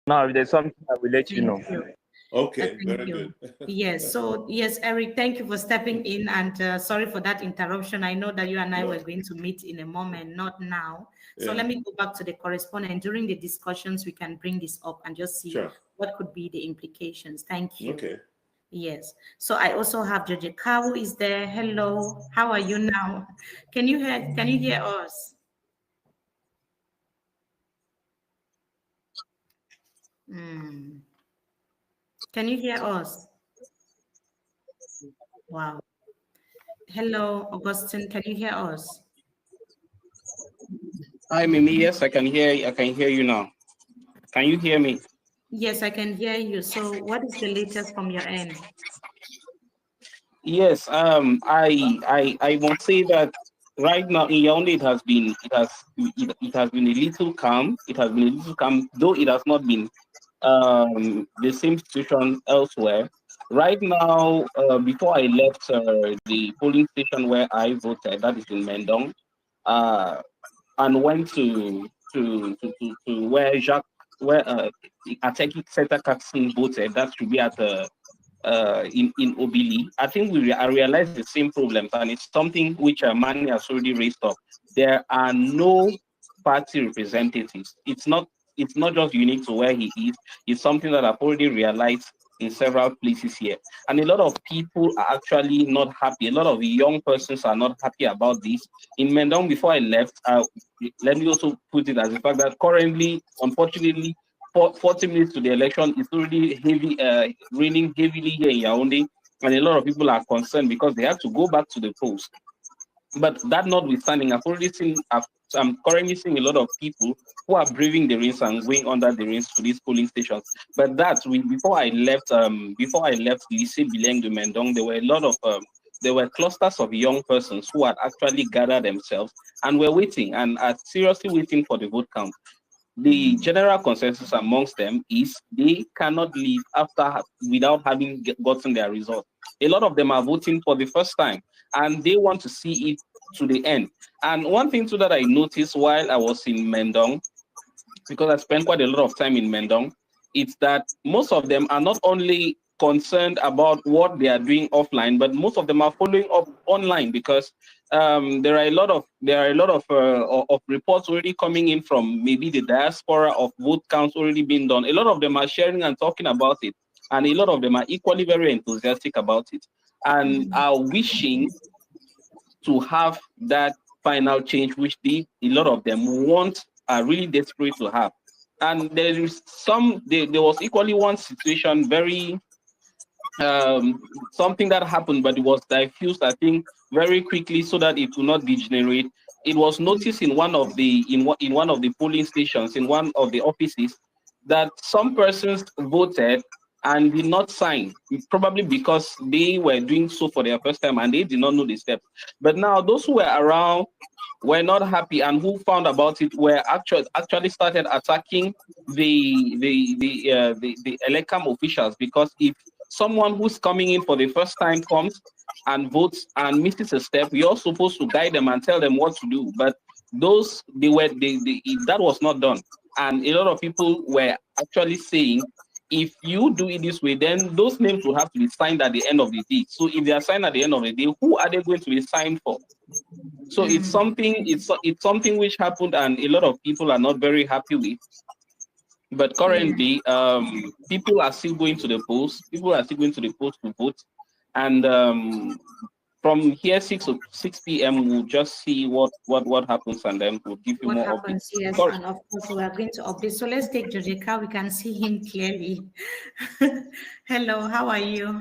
Now, if there's something, I will let you know. Thank you. Okay, Thank very you. good. Yes, so yes, Eric, thank you for stepping in, and sorry for that interruption. I know that you and I were going to meet in a moment, not now. So Yeah. let me go back to the correspondent. During the discussions, we can bring this up and just see Sure. what could be the implications. Thank you. Okay. Yes. So I also have George Kawu is there. Hello. How are you now? Can you hear us? Hmm. Can you hear us? Wow. Hello, Augustine. Can you hear us? Hi, Mimi. Yes, I can hear you. I can hear you now. Can you hear me? Yes, I can hear you. So what is the latest from your end? Yes. I won't say that right now in Yaoundé it has been a little calm. It has been a little calm, though it has not been the same situation elsewhere. Right now, before I left the polling station where I voted, that is in Mendong, uh, and went to where Ateki Seta Kaksin voted. That should be at in Obili. I think I realized the same problems, and it's something which Mani has already raised up. There are no party representatives. It's not just unique to where he is. It's something that I've already realized in several places here. And a lot of people are actually not happy. A lot of young persons are not happy about this. In Mendong, before I left, let me also put it as the fact that currently, unfortunately, 40 minutes to the election, it's already raining heavily here in Yaoundé, and a lot of people are concerned because they have to go back to the polls. But that notwithstanding, I'm currently seeing a lot of people who are braving the rains and going under the rains to these polling stations. But before I left Lycée Bileng de Mendong, there were clusters of young persons who had actually gathered themselves and were waiting and are seriously waiting for the vote count. The general consensus amongst them is they cannot leave without having gotten their result. A lot of them are voting for the first time and they want to see it to the end. And one thing too that I noticed while I was in Mendong, because I spent quite a lot of time in Mendong, it's that most of them are not only concerned about what they are doing offline, but most of them are following up online because there are a lot of reports already coming in from maybe the diaspora of vote counts already being done. A lot of them are sharing and talking about it, and a lot of them are equally very enthusiastic about it and are wishing to have that final change, which a lot of them are really desperate to have. And there was equally one situation, very something that happened, but it was diffused, I think, very quickly so that it will not degenerate. It was noticed in one of the polling stations, in one of the offices, that some persons voted and did not sign, probably because they were doing so for their first time and they did not know the steps. But now those who were around were not happy, and who found about it were actually started attacking the Elecam officials, because if someone who's coming in for the first time comes and votes and misses a step, you're supposed to guide them and tell them what to do. But that was not done, and a lot of people were actually saying, if you do it this way, then those names will have to be signed at the end of the day. So if they are signed at the end of the day, who are they going to be signed for? So it's something which happened, and a lot of people are not very happy with. But currently, people are still going to the polls. People are still going to the polls to vote, and from here 6 p.m. we'll just see what happens, and then we'll give you What more happens, updates. yes, and of course we are going to update. So let's take Jojeka. We can see him clearly. Hello, how are you?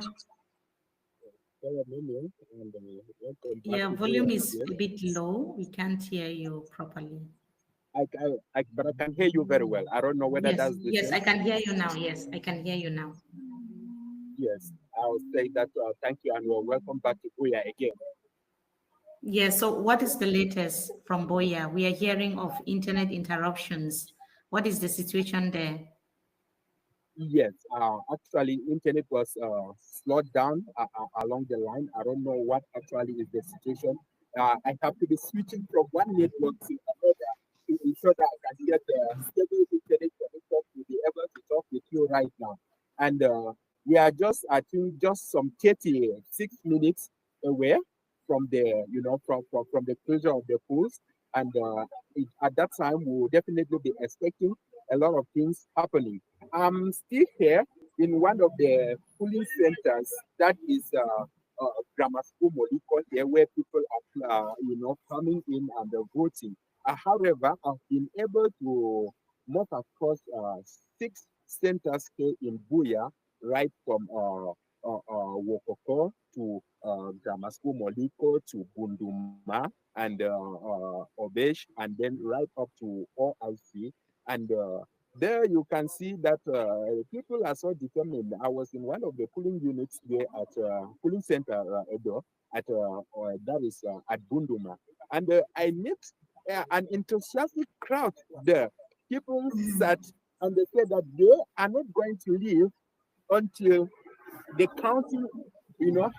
Your volume is a bit low. We can't hear you properly. But I can hear you very well. I don't know whether that's the yes, same. I can hear you now. Yes, I can hear you now. Yes, I'll say that. Thank you, and you're welcome back to Buya again. Yes. So, what is the latest from Boya? We are hearing of internet interruptions. What is the situation there? Yes, actually, internet was slowed down along the line. I don't know what actually is the situation. I have to be switching from one network to another to ensure that I can get the stable internet connection to be able to talk you right now. And we are just, I think, just some 36 minutes away from the, from the closure of the polls. And at that time, we will definitely be expecting a lot of things happening. I'm still here in one of the polling centers that is grammar school Moliko here, where people are, coming in and voting. However, I've been able to move across 6 centers here in Buya, right from Wokoko to grammar school Moliko to Bunduma and Obesh, and then right up to OIC. And there you can see that people are so determined. I was in one of the polling units there at polling center Edo, at that is at Bunduma, and I met an enthusiastic crowd there. People sat and they said that they are not going to leave until the counting,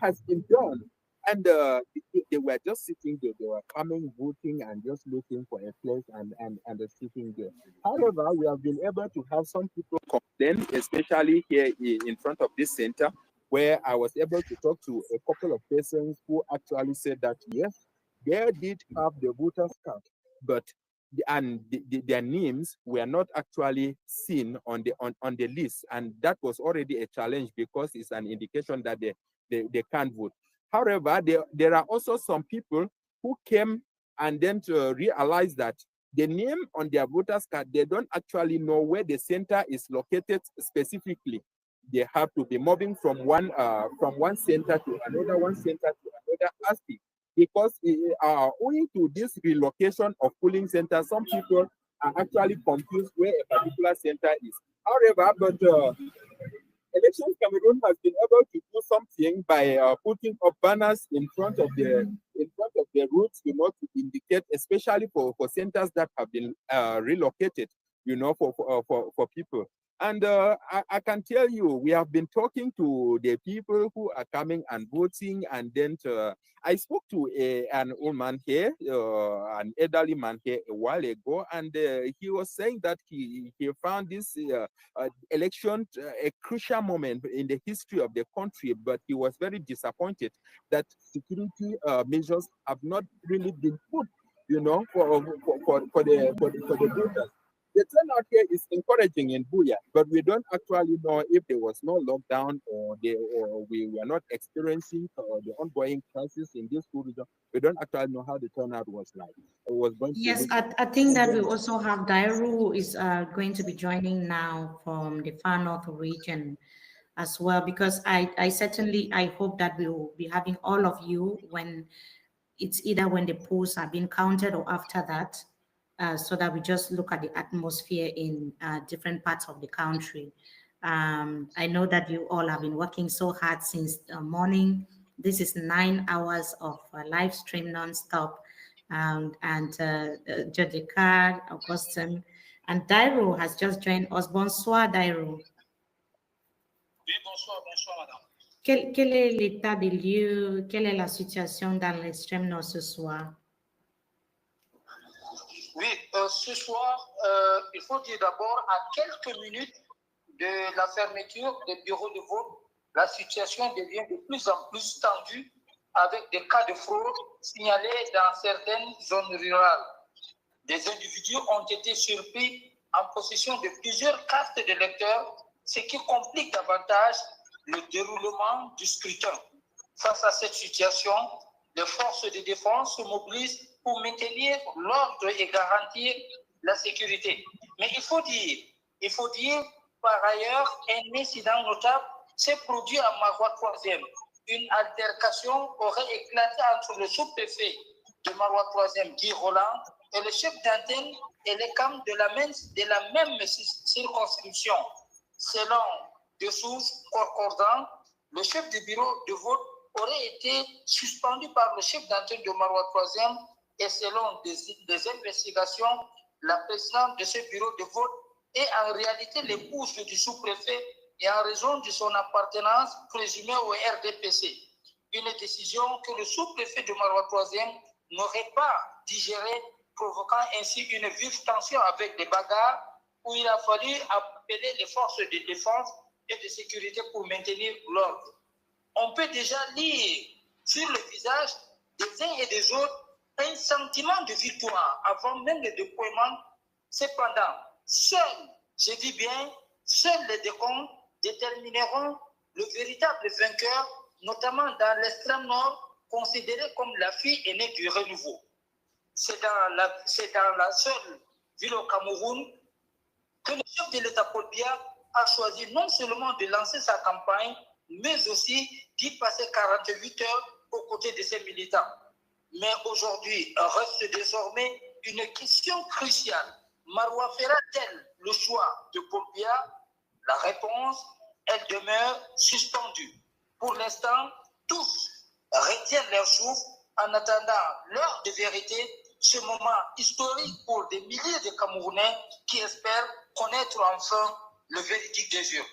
has been done. And they were just sitting there. They were coming, voting, and just looking for a place and sitting there. However, we have been able to have some people complain, especially here in front of this center, where I was able to talk to a couple of persons who actually said that, yes, they did have the voters card, but their names were not actually seen on the list, and that was already a challenge because it's an indication that they can't vote. However, there are also some people who came and then to realize that the name on their voters card, they don't actually know where the center is located specifically. They have to be moving from one center to another, one center to another, asking. Because owing to this relocation of polling centers, some people are actually confused where a particular center is. However, but Elections Cameroun has been able to do something by putting up banners in front of the routes, to indicate, especially for centers that have been relocated, for people. And I can tell you, we have been talking to the people who are coming and voting, and then I spoke to an old man here, an elderly man here a while ago, and he was saying that he found this election a crucial moment in the history of the country, but he was very disappointed that security measures have not really been put, for the voters. The turnout here is encouraging in Buya, but we don't actually know if there was no lockdown or we were not experiencing the ongoing crisis in this region. We don't actually know how the turnout was like. It was going to yes, I think that we also have Dairu, who is going to be joining now from the far north region as well, because I certainly hope that we will be having all of you when it's either when the polls are being counted or after that. So that we just look at the atmosphere in different parts of the country. I know that you all have been working so hard since morning. This is 9 hours of live stream non-stop. And Jodica, Augustine, and Dairo has just joined us. Bonsoir, Dairo. Oui, bonsoir, madame. Quel est l'état des lieux? Quelle est la situation dans l'extrême nord ce soir? Oui, ce soir, il faut dire d'abord, à quelques minutes de la fermeture des bureaux de vote, la situation devient de plus en plus tendue avec des cas de fraude signalés dans certaines zones rurales. Des individus ont été surpris en possession de plusieurs cartes d'électeurs, ce qui complique davantage le déroulement du scrutin. Face à cette situation, les forces de défense se mobilisent pour maintenir l'ordre et garantir la sécurité. Mais il faut dire par ailleurs, un incident notable s'est produit à Marois 3e. Une altercation aurait éclaté entre le sous-préfet de Marois 3e, Guy Roland, et le chef d'antenne et les camps de la même circonscription. Selon des sources concordantes, le chef du bureau de vote aurait été suspendu par le chef d'antenne de Marois 3e, et selon des investigations, la présidente de ce bureau de vote est en réalité l'épouse du sous-préfet et en raison de son appartenance présumée au RDPC. Une décision que le sous-préfet de Marois 3e n'aurait pas digérée, provoquant ainsi une vive tension avec des bagarres où il a fallu appeler les forces de défense et de sécurité pour maintenir l'ordre. On peut déjà lire sur le visage des uns et des autres un sentiment de victoire avant même le déploiement. Cependant, seuls, je dis bien, seuls les décomptes détermineront le véritable vainqueur, notamment dans l'extrême nord, considéré comme la fille aînée du renouveau. C'est dans la seule ville au Cameroun que le chef de l'État Paul Biya a choisi non seulement de lancer sa campagne, mais aussi d'y passer 48 heures aux côtés de ses militants. Mais aujourd'hui, reste désormais une question cruciale. Maroua fera-t-elle le choix de Paul Biya? La réponse, elle demeure suspendue. Pour l'instant, tous retiennent leur souffle en attendant l'heure de vérité, ce moment historique pour des milliers de Camerounais qui espèrent connaître enfin le verdict des urnes.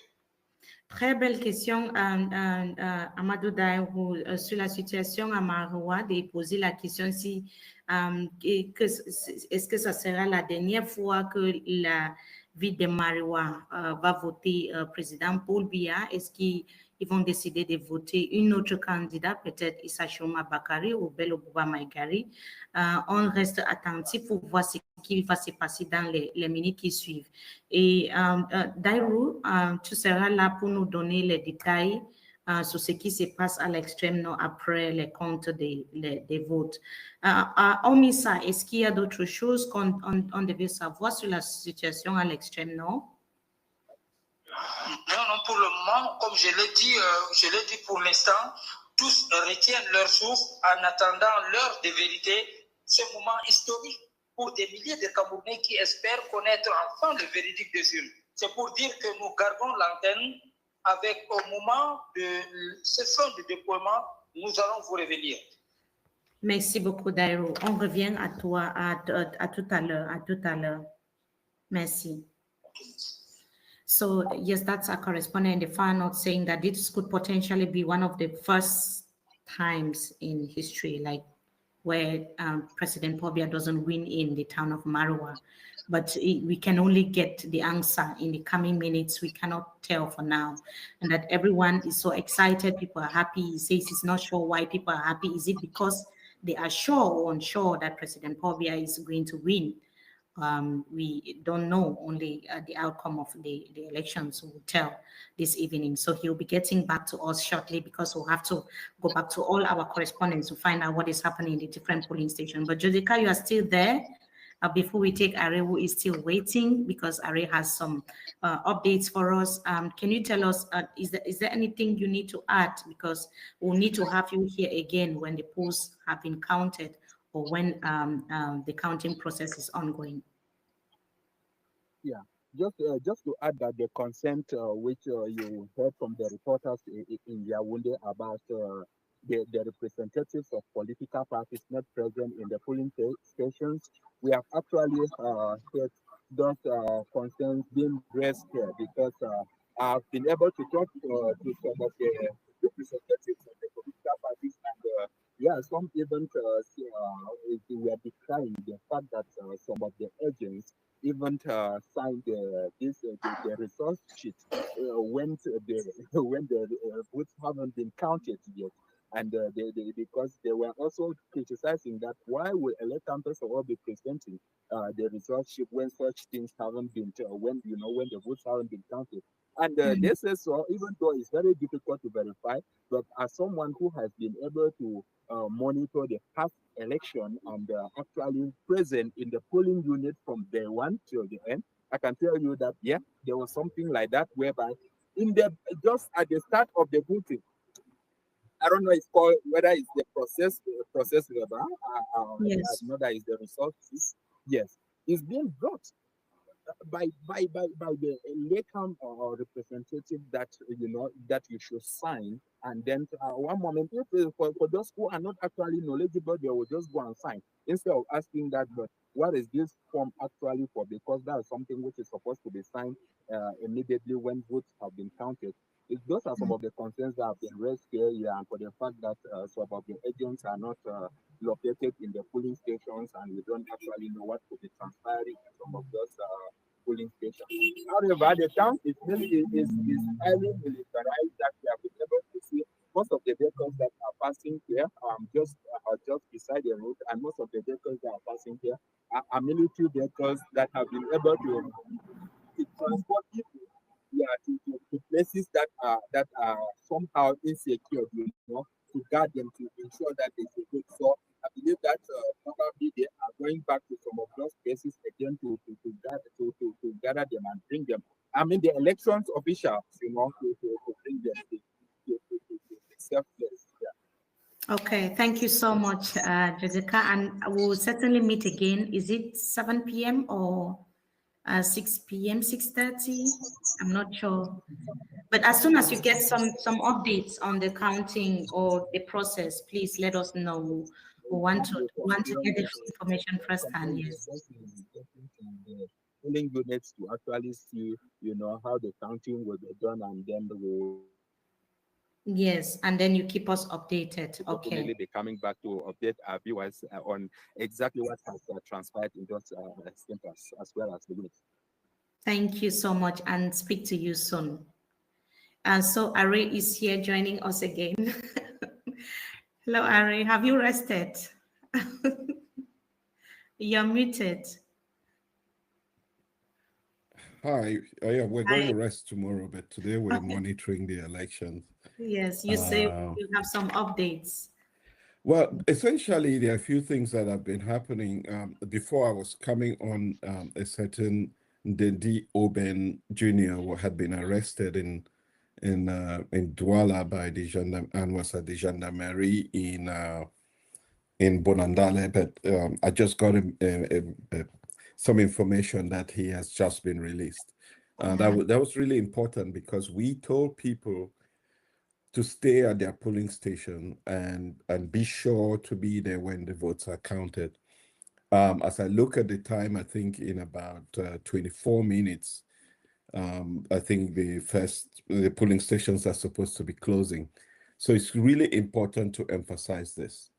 Très belle question, Amadou Daïrou, sur la situation à Maroua, de poser la question si est-ce que ça sera la dernière fois que la ville de Maroua va voter président Paul Biya? Est-ce qu'ils vont décider de voter une autre candidate, peut-être Issa Chouma Bakary ou Bello Bouba Maïgari? On reste attentif pour voir ce qui va se passer dans les minutes qui suivent. Et Daïrou, tu seras là pour nous donner les détails sur ce qui se passe à l'extrême nord après les comptes des votes. Hormis ça, est-ce qu'il y a d'autres choses qu'on devait savoir sur la situation à l'extrême nord? Non, pour le moment, comme je l'ai dit pour l'instant, tous retiennent leur souffle en attendant l'heure de vérité, ce moment historique pour des milliers de Camerounais qui espèrent connaître enfin le verdict des urnes. C'est pour dire que nous gardons l'antenne avec au moment de ce fin de déploiement, nous allons vous revenir. Merci beaucoup, Daïrou. On revient à toi à tout à l'heure. Merci. So, yes, that's our correspondent in the far north saying that this could potentially be one of the first times in history, like where President Paul Biya doesn't win in the town of Maroua. But we can only get the answer in the coming minutes. We cannot tell for now. And that everyone is so excited. People are happy. He says he's not sure why people are happy. Is it because they are sure or unsure that President Paul Biya is going to win? We don't know. Only the outcome of the elections will tell this evening. So he'll be getting back to us shortly because we'll have to go back to all our correspondents to find out what is happening in the different polling stations. But Jodica, you are still there. Before we take Are, who is still waiting because Are has some updates for us. Can you tell us, is there anything you need to add? Because we'll need to have you here again when the polls have been counted or when the counting process is ongoing. Yeah, just to add that the consent which you heard from the reporters in Yaoundé about the representatives of political parties not present in the polling stations, we have actually heard those concerns being raised here because I've been able to talk to some of the representatives of the political parties and yeah, some even we are decrying the fact that some of the agents even signed the resource sheet when the votes haven't been counted yet. And because they were also criticizing that why will electors all be presenting the results sheet when such things haven't been when the votes haven't been counted. And they say so, even though it's very difficult to verify, but as someone who has been able to monitor the past election and actually present in the polling unit from day one till the end, I can tell you that yeah, there was something like that whereby just at the start of the voting, I don't know it's called whether it's the process labor, Yes. I know that is the resources. Yes, it's being brought by the elected or representative that that you should sign, and then one moment if for those who are not actually knowledgeable, they will just go and sign instead of asking that, but what is this form actually for? Because that is something which is supposed to be signed immediately when votes have been counted. Those are some of the concerns that have been raised here, and for the fact that some of the agents are not located in the polling stations, and we don't actually know what could be transpiring in some of those polling station. However, the town is highly militarized that we have been able to see most of the vehicles that are passing here are just beside the road, and most of the vehicles that are passing here are military vehicles that have been able to transport people to places that are somehow insecure, to guard them, to ensure that they are good. So I believe that probably they are going back to some of those places again to gather them and bring them. I mean, the elections officials, to bring them to the safe place. Yeah. Okay, thank you so much, Jessica. And we'll certainly meet again. Is it 7 p.m. or 6 p.m., 6:30? I'm not sure. But as soon as you get some updates on the counting or the process, please let us know. We want to get the information firsthand. Yes. Polling units to actually see, how the counting will be done, and then we'll Yes, and then you keep us updated. Okay. definitely be coming back to update our viewers on exactly what has transpired in those centers as well as the units. Thank you so much, and speak to you soon. And so Ari is here joining us again. Hello, Ari. Have you rested? You're muted. Hi. Yeah, we're going to rest tomorrow, but today we're Okay. monitoring the election. Yes, you say you have some updates. Well, essentially, there are a few things that have been happening. Before I was coming on, a certain Dendi Oben Jr. had been arrested in Douala by the gendarme and was at the gendarmerie in Bonandale. But I just got some information that he has just been released. That was really important because we told people to stay at their polling station and be sure to be there when the votes are counted. As I look at the time, I think in about 24 minutes, I think the polling stations are supposed to be closing. So it's really important to emphasize this.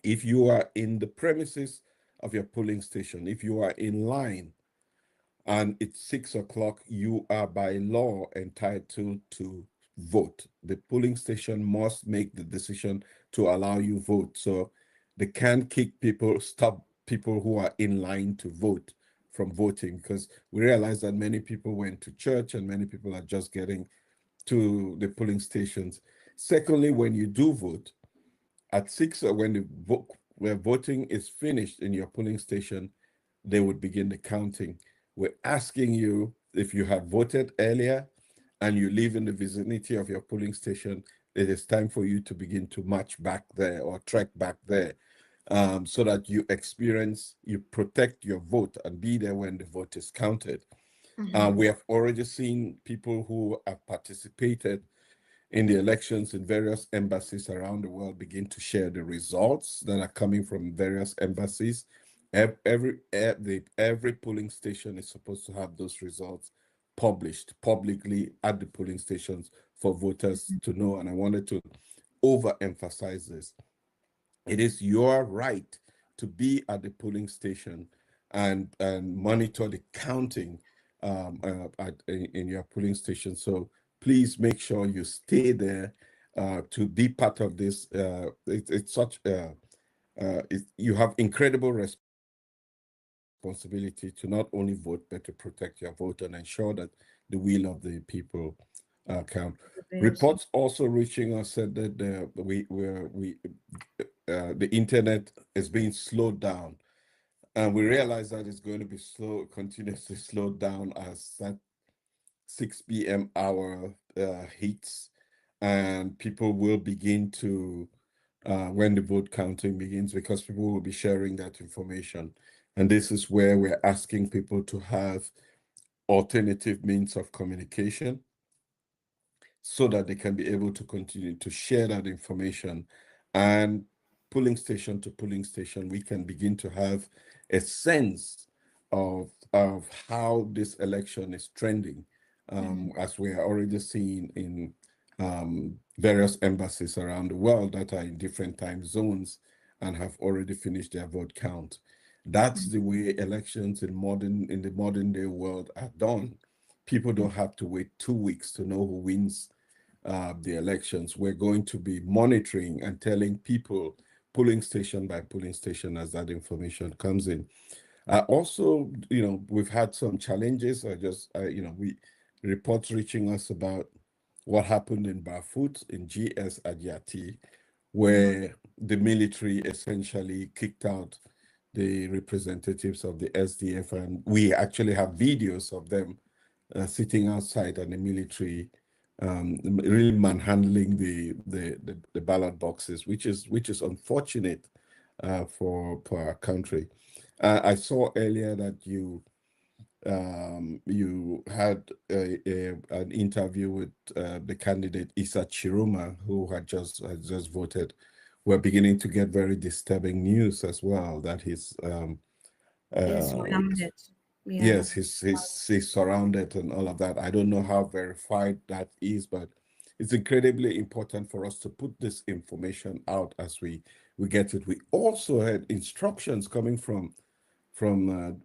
If you are in the premises of your polling station, if you are in line and it's 6 o'clock, you are by law entitled to vote. The polling station must make the decision to allow you vote. So they can't stop people who are in line to vote from voting, because we realize that many people went to church and many people are just getting to the polling stations. Secondly, when you do vote, at 6 or where voting is finished in your polling station, they would begin the counting. We're asking you, if you have voted earlier and you live in the vicinity of your polling station, it is time for you to begin to march back there or trek back there, so that you protect your vote and be there when the vote is counted. We have already seen people who have participated in the elections in various embassies around the world begin to share the results that are coming from various embassies. Every polling station is supposed to have those results published publicly at the polling stations for voters to know. And I wanted to overemphasize this. It is your right to be at the polling station and monitor the counting in your polling station. So please make sure you stay there to be part of this. You have incredible responsibility to not only vote, but to protect your vote and ensure that the will of the people count. Reports also reaching us said that the internet is being slowed down. And we realize that it's going to be continuously slowed down as that 6 p.m. hour hits, and people will begin to, when the vote counting begins, because people will be sharing that information. And this is where we're asking people to have alternative means of communication so that they can be able to continue to share that information. And polling station to polling station, we can begin to have a sense of how this election is trending, as we are already seeing in various embassies around the world that are in different time zones and have already finished their vote count. That's the way elections in the modern day world are done. People don't have to wait 2 weeks to know who wins the elections. We're going to be monitoring and telling people polling station by polling station as that information comes in. Also, we've had some challenges. We reports reaching us about what happened in Barfoot in GS Adiati, where the military essentially kicked out the representatives of the SDF, and we actually have videos of them sitting outside and the military really manhandling the ballot boxes, which is unfortunate for our country. I saw earlier that you had an interview with the candidate Issa Chiruma, who had just voted. We're beginning to get very disturbing news as well that he's surrounded. Yeah. yes, he's surrounded and all of that. I don't know how verified that is, but it's incredibly important for us to put this information out as we get it. We also had instructions coming from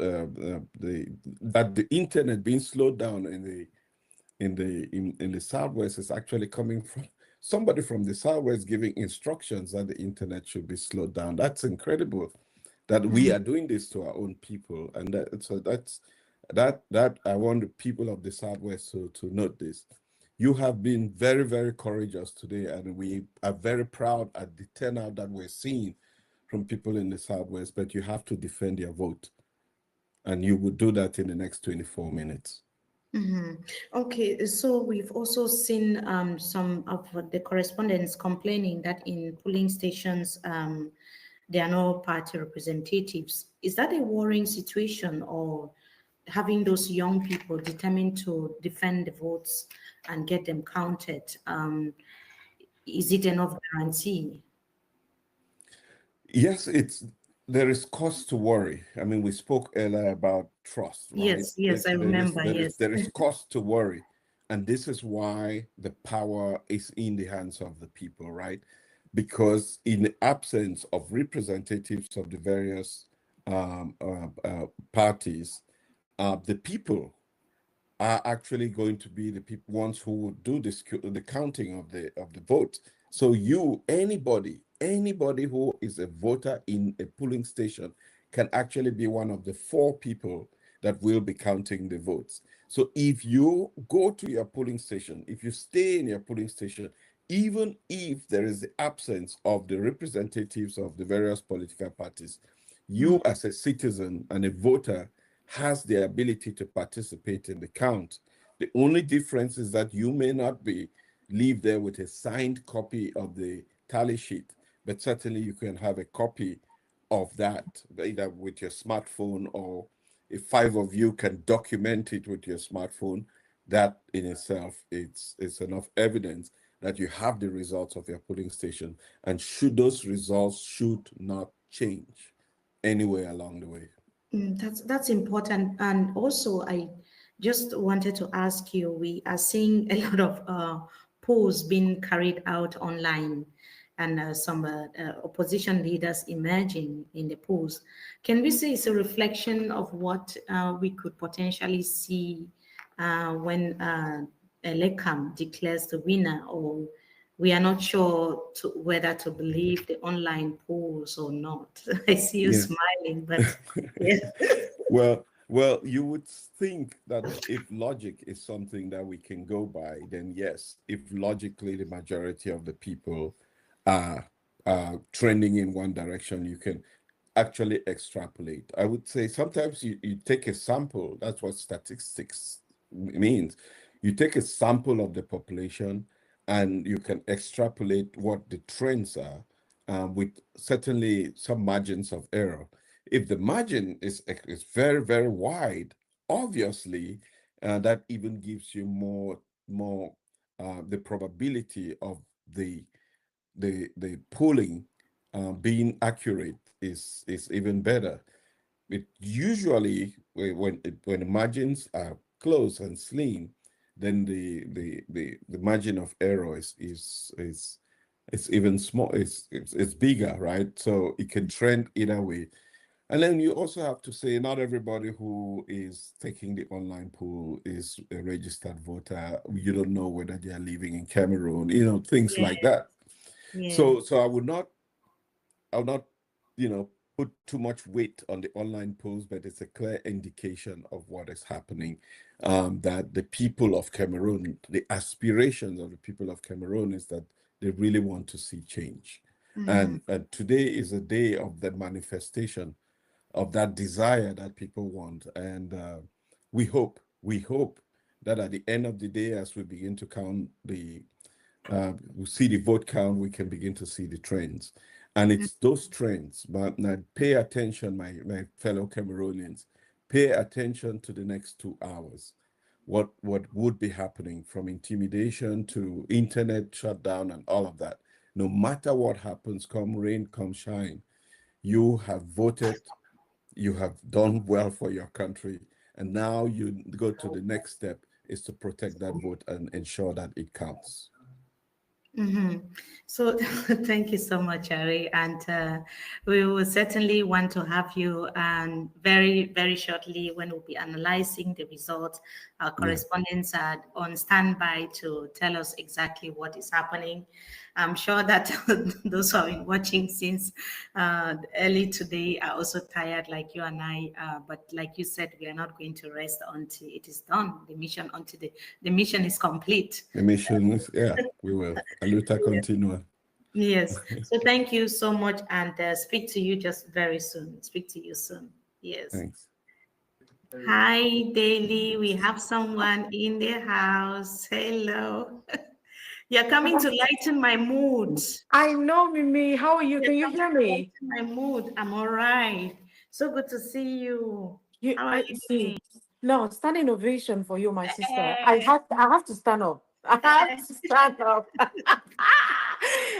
the internet being slowed down in the Southwest is actually coming from somebody from the Southwest giving instructions that the internet should be slowed down. That's incredible that we are doing this to our own people, and that I want the people of the Southwest to note this. You have been very, very courageous today, and we are very proud at the turnout that we're seeing from people in the Southwest, but you have to defend your vote. And you will do that in the next 24 minutes. Okay, so we've also seen some of the correspondents complaining that in polling stations, there are no party representatives. Is that a worrying situation, or having those young people determined to defend the votes and get them counted? Is it enough guarantee? Yes, there is cause to worry. I mean, we spoke earlier about trust, right? Yes, I remember. There is cause to worry. And this is why the power is in the hands of the people, right? Because in the absence of representatives of the various parties, the people are actually going to be the ones who will do the counting of the vote. So anybody who is a voter in a polling station can actually be one of the 4 people that will be counting the votes. So if you go to your polling station, if you stay in your polling station, even if there is the absence of the representatives of the various political parties, you as a citizen and a voter has the ability to participate in the count. The only difference is that you may not leave there with a signed copy of the tally sheet, but certainly you can have a copy of that, either with your smartphone, or if 5 of you can document it with your smartphone, that in itself it's enough evidence that you have the results of your polling station. And those results should not change anywhere along the way. That's important. And also, I just wanted to ask you, we are seeing a lot of polls being carried out online, and some opposition leaders emerging in the polls. Can we say it's a reflection of what we could potentially see when Elecam declares the winner, or we are not sure whether to believe the online polls or not? I see you smiling, but yeah. Well, you would think that if logic is something that we can go by, then yes, if logically the majority of the people are trending in one direction, you can actually extrapolate. I would say sometimes you take a sample. That's what statistics means. You take a sample of the population and you can extrapolate what the trends are with certainly some margins of error. If the margin is very, very wide, obviously that even gives you more the probability of the polling being accurate is even better. It usually, when the margins are close and slim, then the margin of error is even small. It's bigger, right? So it can trend either way. And then you also have to say not everybody who is taking the online poll is a registered voter. You don't know whether they are living in Cameroon, things like that. Yeah. So I would not, put too much weight on the online polls, but it's a clear indication of what is happening. That the people of Cameroon, the aspirations of the people of Cameroon is that they really want to see change. And today is a day of the manifestation of that desire that people want. And we hope that at the end of the day, as we begin to count we see the vote count, we can begin to see the trends. And it's those trends, but now pay attention, my fellow Cameroonians, pay attention to the next 2 hours. What would be happening, from intimidation to internet shutdown and all of that. No matter what happens, come rain, come shine, you have voted, you have done well for your country, and now you go to the next step, is to protect that vote and ensure that it counts. So thank you so much, Ari, and we will certainly want to have you very, very shortly when we'll be analyzing the results. Our correspondents are on standby to tell us exactly what is happening. I'm sure that those who have been watching since early today are also tired like you and I, but like you said, we are not going to rest until it is done. The mission, until the mission is complete. The mission is, we will. Aluta continua. Yes. So thank you so much, and speak to you just very soon. Speak to you soon. Yes. Thanks. Hi, Daily. We have someone in the house. Hello. You're coming to lighten my mood. I know, Mimi. How are you? Can you hear me? My mood. I'm all right. So good to see you. How are you doing? No, standing ovation for you, my sister. I have to stand up. I have to stand up.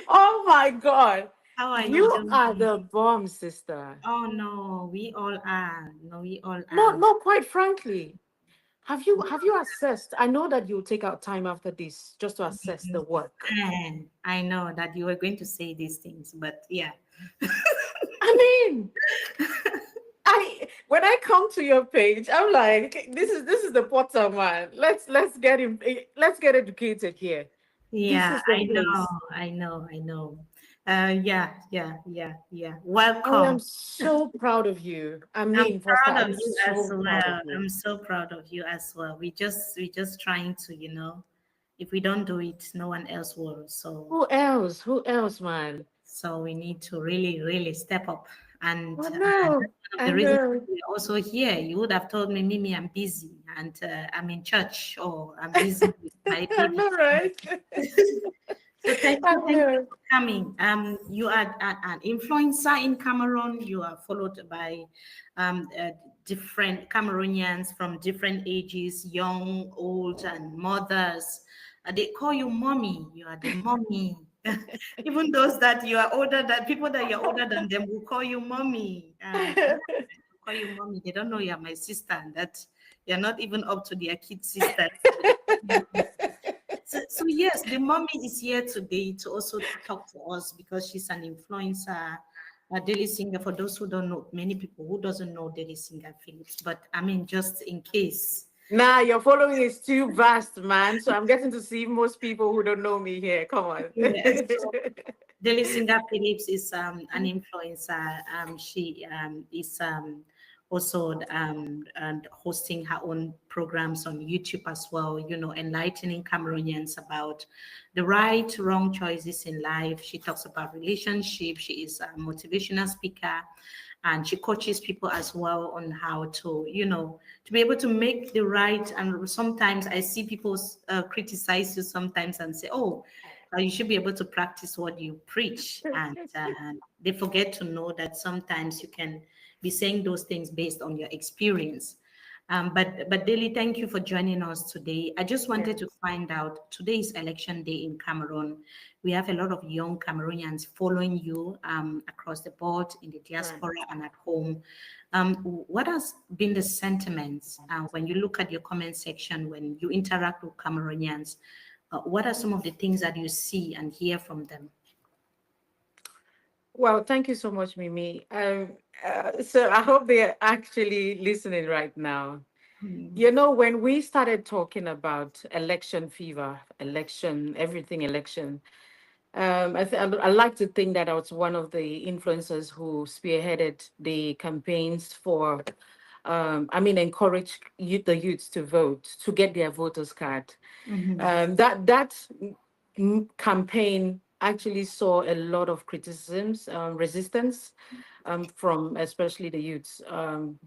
Oh my God. How are you? You doing? are the bomb, sister. Oh no, we all are. No, we all are. No, quite frankly. Have you assessed? I know that you'll take out time after this just to assess the work. I know that you were going to say these things, but yeah. I mean, when I come to your page, I'm like, this is the Potter man. Let's get him. Let's get educated here. Yeah, I know. Yeah. Welcome. I am so proud of you. I'm proud of you as well. I'm so proud of you as well. We just trying to, if we don't do it, no one else will. So who else, man? So we need to really, really step up. And the reason we're also here, you would have told me, Mimi, I'm busy and I'm in church, or I'm busy with my baby. Right. So thank you for coming. You are an influencer in Cameroon. You are followed by different Cameroonians from different ages, young, old, and mothers. They call you mommy. You are the mommy. Even those that you are older than, people that you're older than them will call you mommy. Call you mommy. They don't know you're my sister, and that you're not even up to their kid sister. So yes, the mommy is here today to also talk to us because she's an influencer, a daily singer. For those who don't know, many people who doesn't know daily singer Phillips, but I mean, just in case. Nah, your following is too vast, man. So I'm getting to see most people who don't know me here. Come on. Yes. So, daily singer Phillips is an influencer. She is also and hosting her own programs on YouTube as well, enlightening Cameroonians about the right, wrong choices in life. She talks about relationships. She is a motivational speaker, and she coaches people as well on how to, to be able to make the right. And sometimes I see people criticize you sometimes and say, oh, you should be able to practice what you preach. And they forget to know that sometimes you can be saying those things based on your experience. But Daily, thank you for joining us today. I just wanted to find out, today is election day in Cameroon. We have a lot of young Cameroonians following you across the board in the diaspora and at home. What has been the sentiments when you look at your comment section, when you interact with Cameroonians? What are some of the things that you see and hear from them? Well, thank you so much, Mimi. So I hope they're actually listening right now. You know, when we started talking about election fever, election, everything election, I like to think that I was one of the influencers who spearheaded the campaigns for, encourage the youths to vote, to get their voters card. That campaign actually saw a lot of criticisms, resistance from especially the youths,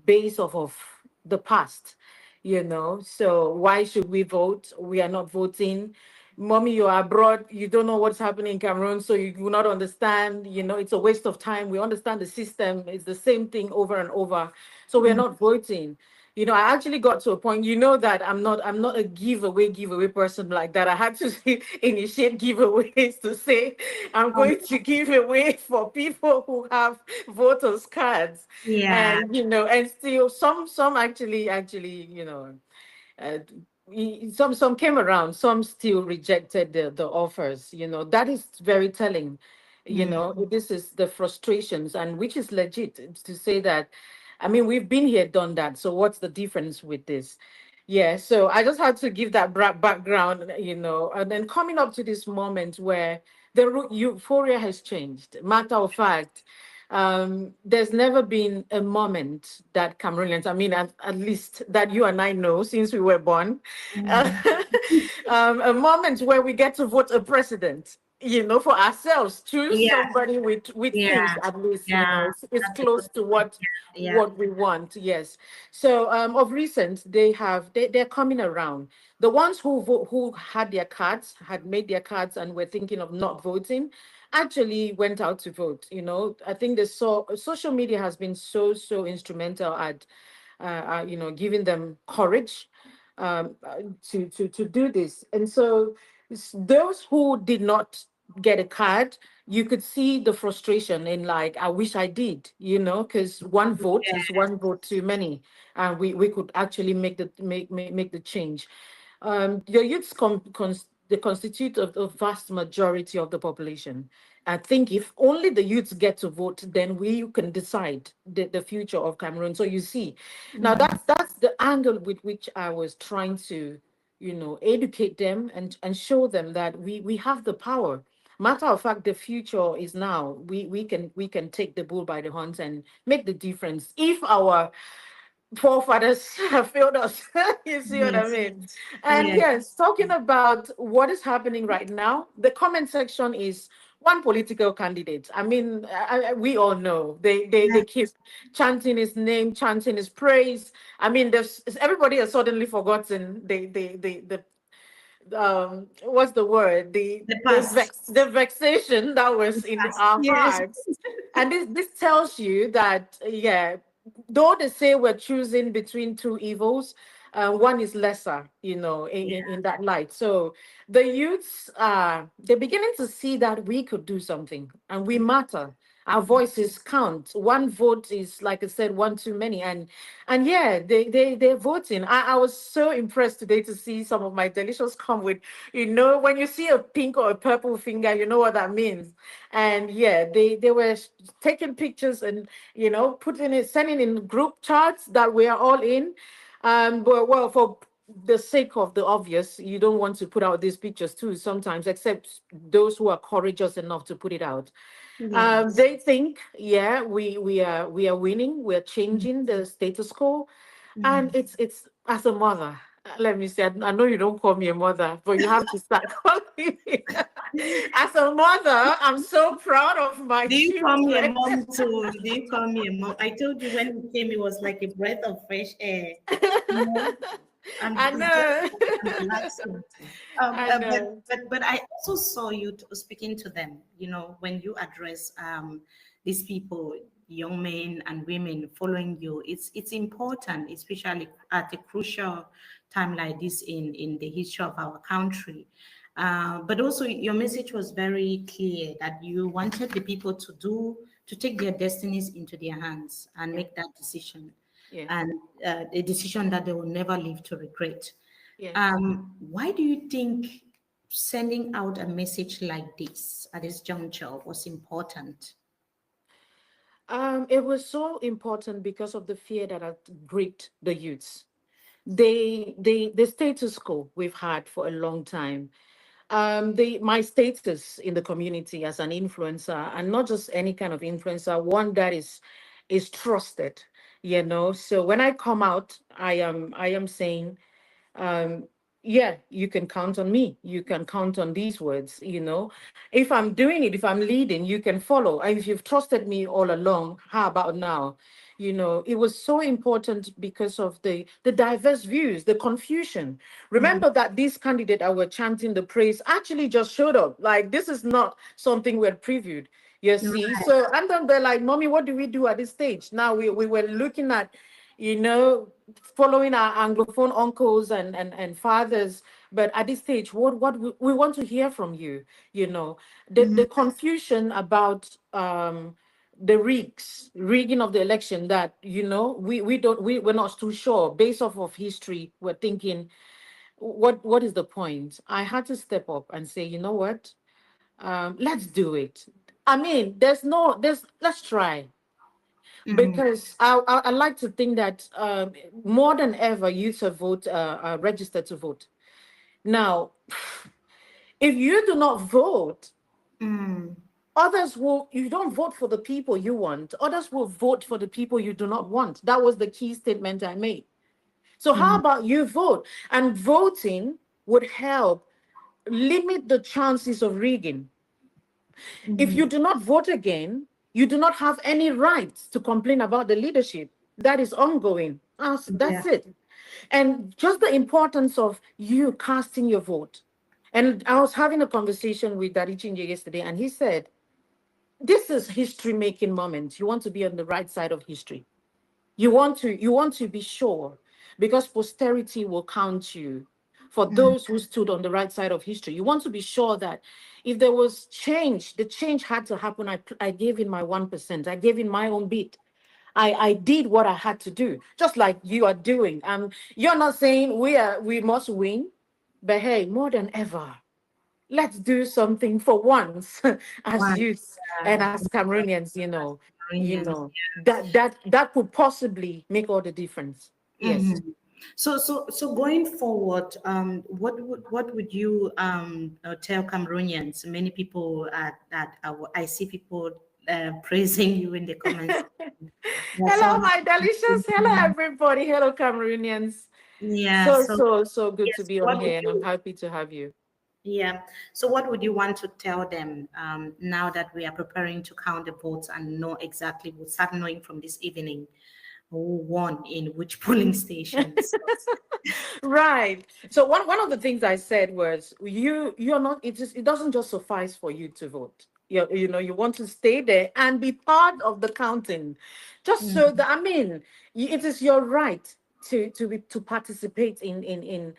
based off of the past, you know. So why should we vote? We are not voting. Mommy, you're abroad, you don't know what's happening in Cameroon, so you will not understand, you know, it's a waste of time. We understand the system, it's the same thing over and over. So we're not voting. You know, I actually got to a point, you know, that I'm not a giveaway person like that. I had to initiate giveaways to say I'm going to give away for people who have voters cards. Yeah. And you know, and still some actually, you know, uh, some came around, some still rejected the offers. You know, that is very telling. You know, this is the frustrations, and which is legit to say that. I mean, we've been here, done that. So what's the difference with this? Yeah, so I just had to give that background, you know, and then coming up to this moment where the euphoria has changed. Matter of fact, there's never been a moment that Cameroonians, I mean, at least that you and I know since we were born, a moment where we get to vote a president, you know, for ourselves, choose Yeah. somebody with things, Yeah. at least, you Yeah. know, it's That's a good. close to what Yeah. we want. Yes. So of recent, they're coming around. The ones who had their cards, had made their cards and were thinking of not voting, actually went out to vote. You know, I think social media has been so instrumental at you know, giving them courage to do this. And so those who did not get a card, you could see the frustration in, like, I wish I did, you know, because one vote is one vote too many, and we could actually make the change. The youths they constitute of the vast majority of the population. I think if only the youths get to vote, then we can decide the future of Cameroon. So you see, now that's the angle with which I was trying to, you know, educate them and show them that we have the power. Matter of fact, the future is now. We can take the bull by the horns and make the difference. If our forefathers have failed us. You see what I Yes. mean? And Yes. yes, talking about what is happening right now, the comment section is one political candidate. I mean, we all know they keep chanting his name, chanting his praise. I mean, there's everybody has suddenly forgotten the what's the word, The past. the vexation that was in Past. our Yes. hearts. And this tells you that, yeah, though they say we're choosing between two evils, one is lesser, you know, in that light. So the youths they're beginning to see that we could do something and we matter. Our voices count. One vote is, like I said, one too many. And yeah, they're voting. I was so impressed today to see some of my delicious come with, you know, when you see a pink or a purple finger, you know what that means. And yeah, they were taking pictures and, you know, putting it, sending in group chats that we are all in. But well, for the sake of the obvious, you don't want to put out these pictures too sometimes, except those who are courageous enough to put it out. Yes. They think, yeah, we are winning, we're changing the status quo, and it's as a mother. Let me say, I know you don't call me a mother, but you have to start calling me. As a mother, I'm so proud of my Do you call me a children. mom too? Do you call me a mom? I told you when you came, it was like a breath of fresh air. You know, I know. I'm relaxing. I know. But I also saw you speaking to them. You know, when you address these people, young men and women following you, it's important, especially at a crucial time like this in the history of our country. But also, your message was very clear that you wanted the people to take their destinies into their hands and make that decision, Yes. and a decision that they will never live to regret. Yes. Why do you think sending out a message like this at this juncture was important? It was so important because of the fear that had gripped the youths. The status quo we've had for a long time. My status in the community as an influencer, and not just any kind of influencer, one that is trusted, you know. So when I come out, I am saying, um, yeah, you can count on me. You can count on these words, you know. If I'm doing it, if I'm leading, you can follow. And if you've trusted me all along, how about now? You know, it was so important because of the diverse views, the confusion. Remember that these candidates that were chanting the praise actually just showed up. Like, this is not something we had previewed. You see, so and then they're like, "Mommy, what do we do at this stage?" Now we were looking at, you know, following our Anglophone uncles and fathers. But at this stage, what we want to hear from you, you know, the confusion about the rigging of the election, that, you know, we're not too sure. Based off of history, we're thinking, what is the point? I had to step up and say, you know what, let's do it. I mean, let's try. Because I like to think that more than ever, youth are registered to vote. Now, if you do not vote, you don't vote for the people you want. Others will vote for the people you do not want. That was the key statement I made. So how about you vote? And voting would help limit the chances of rigging. If you do not vote again, you do not have any right to complain about the leadership. That is ongoing. That's it. And just the importance of you casting your vote. And I was having a conversation with Daddy Chinje yesterday, and he said, this is history-making moment. You want to be on the right side of history. You want to be sure, because posterity will count you for those who stood on the right side of history. You want to be sure that if there was change, the change had to happen. I gave in my 1%. I gave in my own bit. I did what I had to do, just like you are doing. You're not saying we must win, but hey, more than ever, let's do something for once as youth and as Cameroonians, that could possibly make all the difference. Yes. So going forward, what would you tell Cameroonians? Many people I see people praising you in the comments. Hello, my delicious. Hello, everybody. Hello, Cameroonians. Yeah. So good to be on here, and I'm happy to have you. Yeah. So what would you want to tell them now that we are preparing to count the votes and know exactly, we'll start knowing from this evening who won in which polling stations? Right. So one of the things I said was, you're not, it doesn't just suffice for you to vote. You want to stay there and be part of the counting, just so that, I mean, it is your right to participate in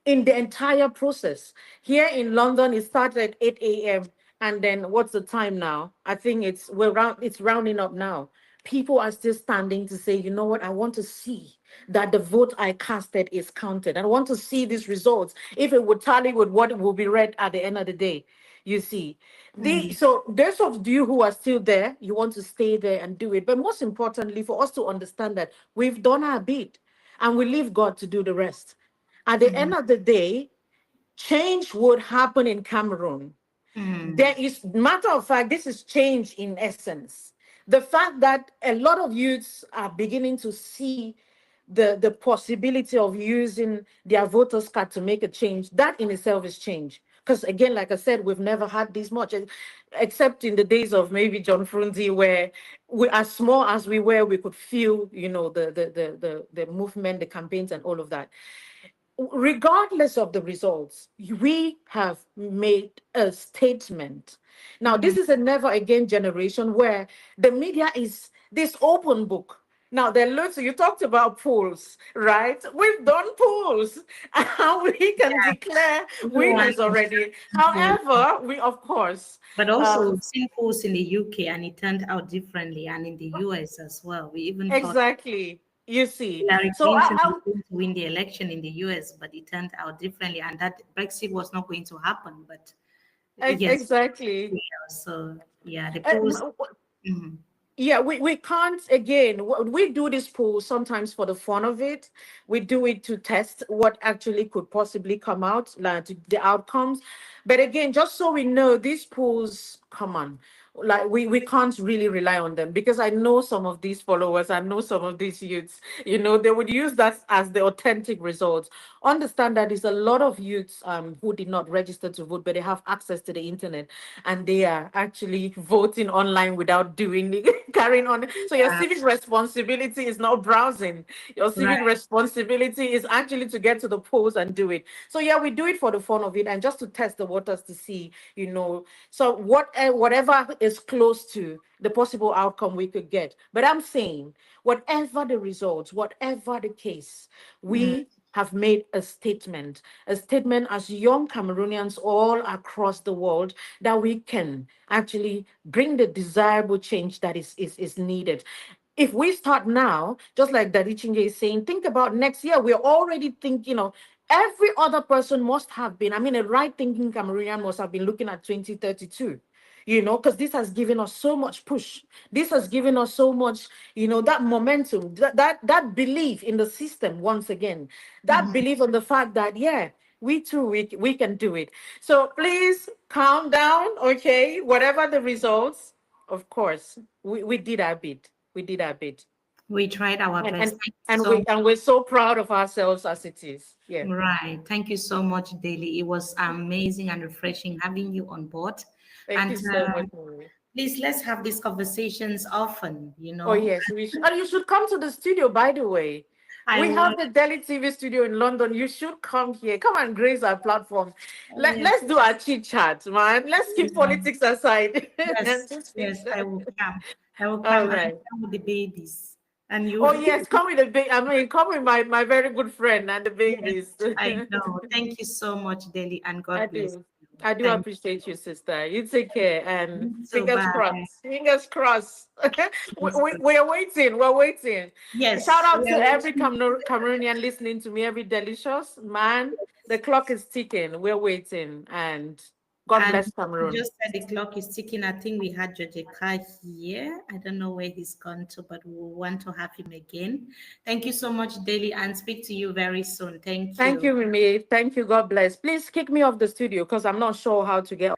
the entire process. Here in London, it started at 8 a.m. And then what's the time now? I think it's rounding up now. People are still standing to say, you know what, I want to see that the vote I casted is counted. I want to see these results, if it would tally with what will be read at the end of the day. You see, so those of you who are still there, you want to stay there and do it. But most importantly, for us to understand that we've done our bit and we leave God to do the rest. At the end of the day, change would happen in Cameroon. There is, matter of fact, this is change in essence. The fact that a lot of youths are beginning to see the possibility of using their voters card to make a change, that in itself is change. Because again, like I said, we've never had this much, except in the days of maybe John Frunzi, where we, as small as we were, we could feel, the movement, the campaigns, and all of that. Regardless of the results, we have made a statement. Now, this is a never again generation where the media is this open book. Now, there are lots, you talked about polls, right? We've done polls and we can declare winners already. However, we, of course. But also seen polls in the UK and it turned out differently, and in the US as well. We even exactly. You see, Hillary so Clinton was going to win the election in the US, but it turned out differently, and that Brexit was not going to happen. But yes, exactly. So yeah, the polls. Yeah, we can't, again, we do this poll sometimes for the fun of it. We do it to test what actually could possibly come out, like the outcomes. But again, just so we know, these polls, come on, like we can't really rely on them, because I know some of these followers, I know some of these youths, they would use that as the authentic results. Understand that there's a lot of youths who did not register to vote, but they have access to the internet, and they are actually voting online without doing it, carrying on. So your civic responsibility is not browsing. Your civic responsibility is actually to get to the polls and do it. So yeah, we do it for the fun of it and just to test the waters to see, So whatever is close to the possible outcome we could get. But I'm saying, whatever the results, whatever the case, we have made a statement as young Cameroonians all across the world, that we can actually bring the desirable change that is needed. If we start now, just like Daddy Chinge is saying, think about next year. We're already thinking, every other person must have been, a right-thinking Cameroonian must have been looking at 2032. Because this has given us so much push. This has given us so much, that momentum, that belief in the system once again, that belief on the fact that, yeah, we too, we can do it. So please calm down, okay? Whatever the results, of course, we did our bit. We did our bit. We tried our best. And we're so proud of ourselves as it is. Yeah. Right. Thank you so much, Daily. It was amazing and refreshing having you on board. Thank you so much, Marie. Please, let's have these conversations often, Oh, yes, we should. And you should come to the studio, by the way. We have the Daily TV studio in London. You should come here. Come and grace our platform. Let's do our chit chat, man. Let's keep politics aside. Yes, I will come. I will come, come with the babies. And you. Oh, yes, come with the baby. Come with my very good friend and the babies. Yes, I know. Thank you so much, Deli, and God bless you. I do appreciate you, sister. You take care, and fingers crossed. Fingers crossed. We're waiting. We're waiting. Yes. Shout out to every Cameroonian listening to me, every delicious man. The clock is ticking. We're waiting, and God bless Cameroon. Just said the clock is ticking. I think we had Jojeka here. I don't know where he's gone to, but we want to have him again. Thank you so much, Daily, and speak to you very soon. Thank you. Thank you, Mimi. Thank you. God bless. Please kick me off the studio because I'm not sure how to get.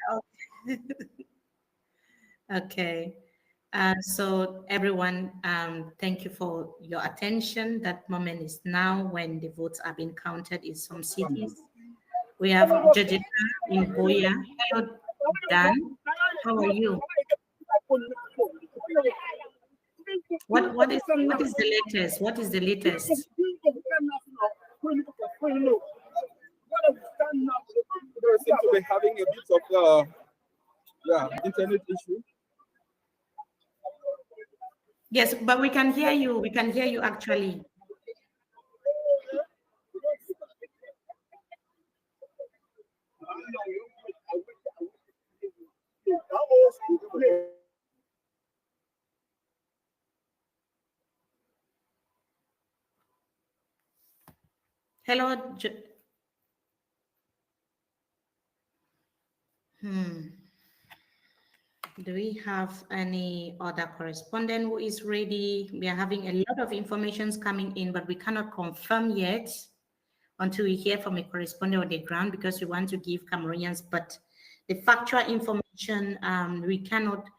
Okay. So everyone, thank you for your attention. That moment is now when the votes are being counted in some cities. We have Jojeka in Boya. Hello, Dan. How are you? What is the latest? What is the latest? They seem to be having a bit of internet issue. Yes, but we can hear you. We can hear you actually. Hello. Do we have any other correspondent who is ready? We are having a lot of information coming in, but we cannot confirm yet until we hear from a correspondent on the ground, because we want to give Cameroonians, but the factual information, we cannot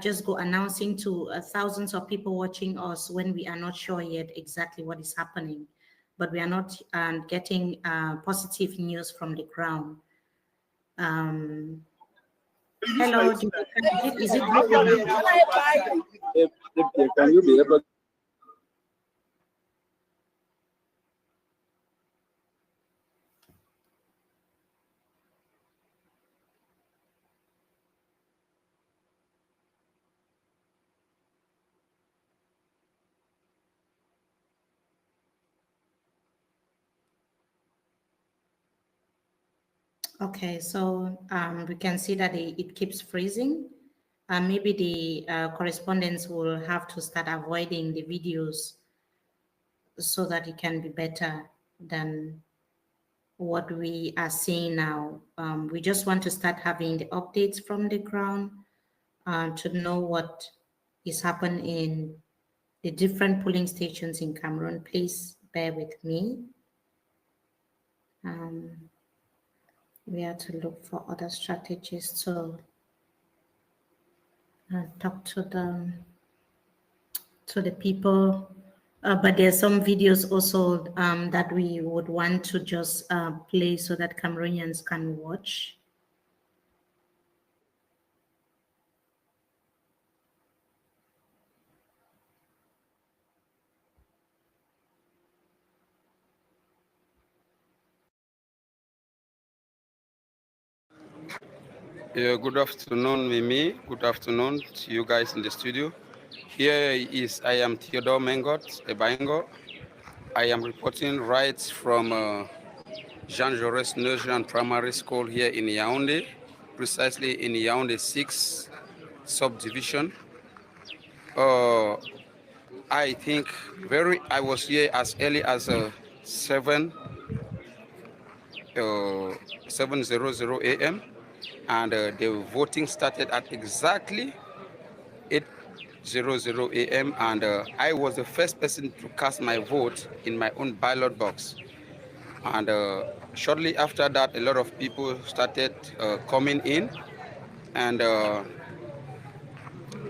just go announcing to thousands of people watching us when we are not sure yet exactly what is happening. But we are not getting positive news from the ground. Hello, is it Can you be able? Okay, so we can see that it keeps freezing. Maybe the correspondents will have to start avoiding the videos so that it can be better than what we are seeing now. We just want to start having the updates from the ground to know what is happening in the different polling stations in Cameroon. Please bear with me. We have to look for other strategies to talk to the people. But there's some videos also that we would want to just play so that Cameroonians can watch. Yeah, good afternoon, Mimi. Good afternoon to you guys in the studio. Here I am Theodore Mengot Ebaingo. I am reporting right from Jean Jaurès Nursery Primary School here in Yaoundé, precisely in Yaoundé 6 subdivision. I think I was here as early as 7:00 a.m. and the voting started at exactly 8:00 a.m. and I was the first person to cast my vote in my own ballot box. And shortly after that, a lot of people started coming in, and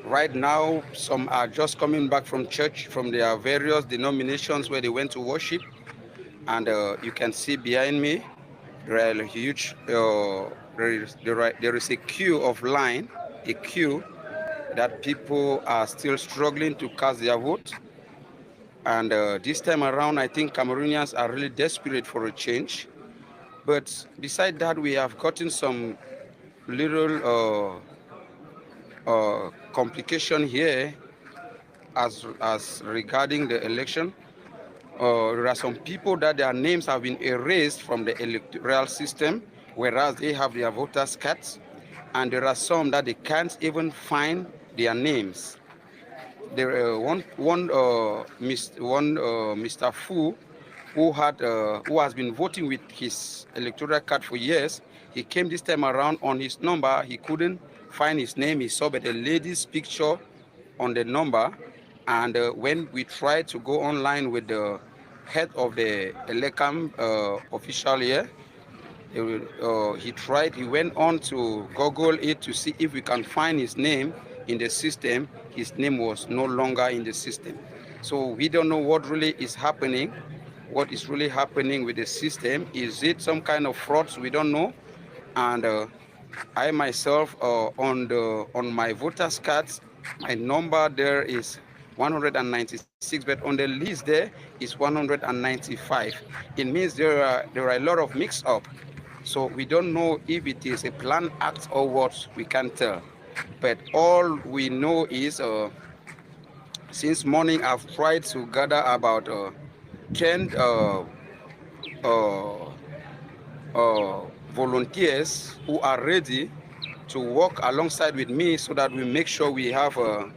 right now some are just coming back from church, from their various denominations where they went to worship. And you can see behind me there are a huge there is a queue of line, a queue that people are still struggling to cast their vote. And this time around, I think Cameroonians are really desperate for a change. But beside that, we have gotten some little complication here as regarding the election. There are some people that their names have been erased from the electoral system, whereas they have their voters' cards. And there are some that they can't even find their names. There Mr. Fu, who has been voting with his electoral card for years. He came this time around on his number. He couldn't find his name. He saw but a lady's picture on the number. And when we tried to go online with the head of the Elecam official here, he went on to Google it to see if we can find his name in the system. His name was no longer in the system. So we don't know what really is happening. What is really happening with the system? Is it some kind of frauds? We don't know. And I myself, on my voter's cards, my number there is 196, but on the list there is 195. It means there are a lot of mix-up. So we don't know if it is a planned act or what. We can't tell. But all we know is since morning I've tried to gather about 10 volunteers who are ready to work alongside with me so that we make sure we have a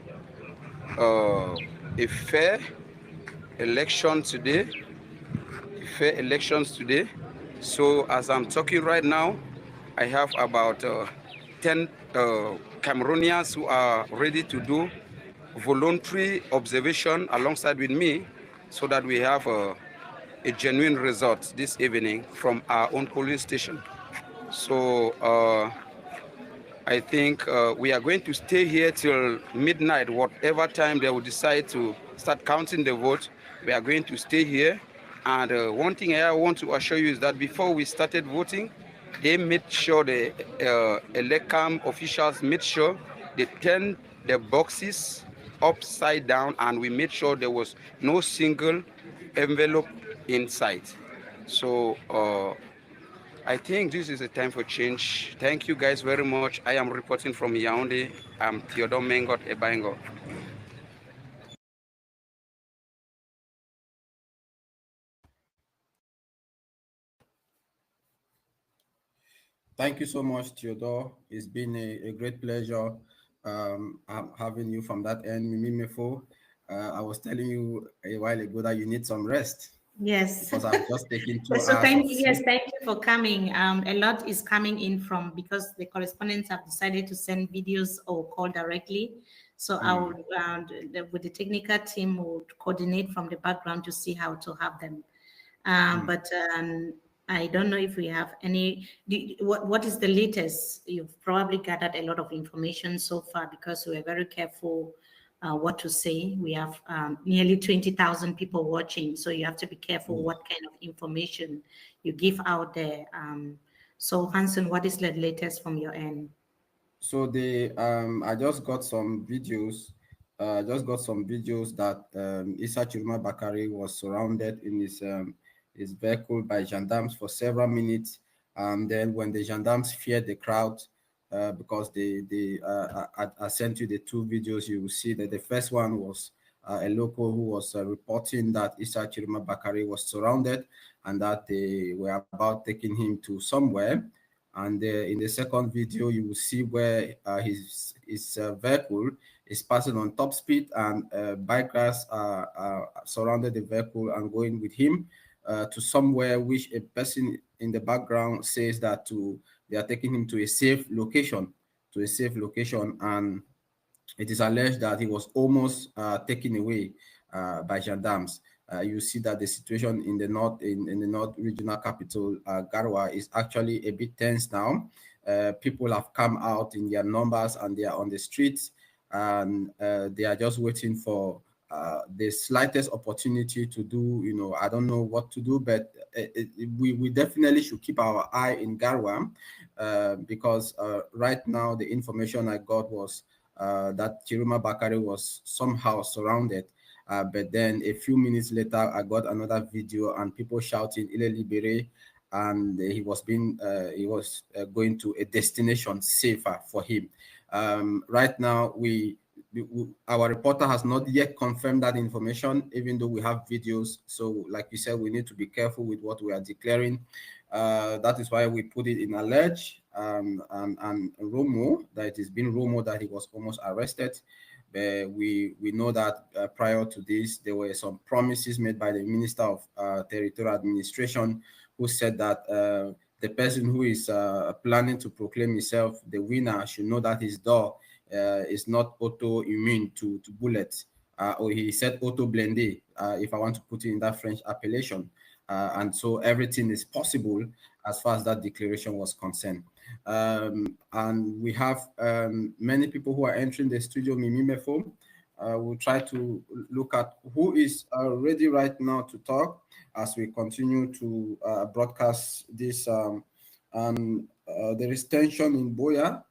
fair election today. So as I'm talking right now, I have about 10 Cameroonians who are ready to do voluntary observation alongside with me so that we have a genuine result this evening from our own polling station. So I think we are going to stay here till midnight, whatever time they will decide to start counting the votes. We are going to stay here. And one thing I want to assure you is that before we started voting, they made sure the Elecam officials made sure they turned the boxes upside down, and we made sure there was no single envelope inside. So I think this is a time for change. Thank you guys very much. I am reporting from Yaoundé. I'm Theodore Mengot Ebaingo. Thank you so much, Theodore. It's been a great pleasure having you from that end, Mimi Mefo. I was telling you a while ago that you need some rest. Yes. Because I've just taken 2 hours. So thank you for coming. A lot is coming in because the correspondents have decided to send videos or call directly. So I would, with the technical team, would coordinate from the background to see how to have them. But I don't know if we have any. What is the latest? You've probably gathered a lot of information so far because we were very careful what to say. We have nearly 20,000 people watching, so you have to be careful what kind of information you give out there. So Hanson, what is the latest from your end? So I just got some videos. That Issa Chiruma Bakari was surrounded in his vehicle by gendarmes for several minutes, and then when the gendarmes feared the crowd, because I sent you the two videos, you will see that the first one was a local who was reporting that Issa Chiruma Bakari was surrounded and that they were about taking him to somewhere. And in the second video, you will see where his vehicle is passing on top speed, and bikers surrounded the vehicle and going with him to somewhere which a person in the background says that they are taking him to a safe location, and it is alleged that he was almost taken away by gendarmes. You see that the situation in the north regional capital, Garwa, is actually a bit tense now. People have come out in their numbers and they are on the streets, and they are just waiting for the slightest opportunity to do, I don't know what to do, but we definitely should keep our eye in Garwa, because right now the information I got was that Chiruma Bakari was somehow surrounded. But then a few minutes later, I got another video and people shouting "Ile libere," and he was going to a destination safer for him. Right now, our reporter has not yet confirmed that information, even though we have videos. So, like you said, we need to be careful with what we are declaring. That is why we put it in alleged and Romo, that it has been Romo that he was almost arrested. We know that prior to this, there were some promises made by the Minister of Territorial Administration, who said that the person who is planning to proclaim himself the winner should know that his door is not auto-immune to bullets, or he said auto-blende, if I want to put it in that French appellation. And so everything is possible as far as that declaration was concerned. And we have many people who are entering the studio. Mimimefo. We'll try to look at who is ready right now to talk as we continue to broadcast this. There is tension in Boya.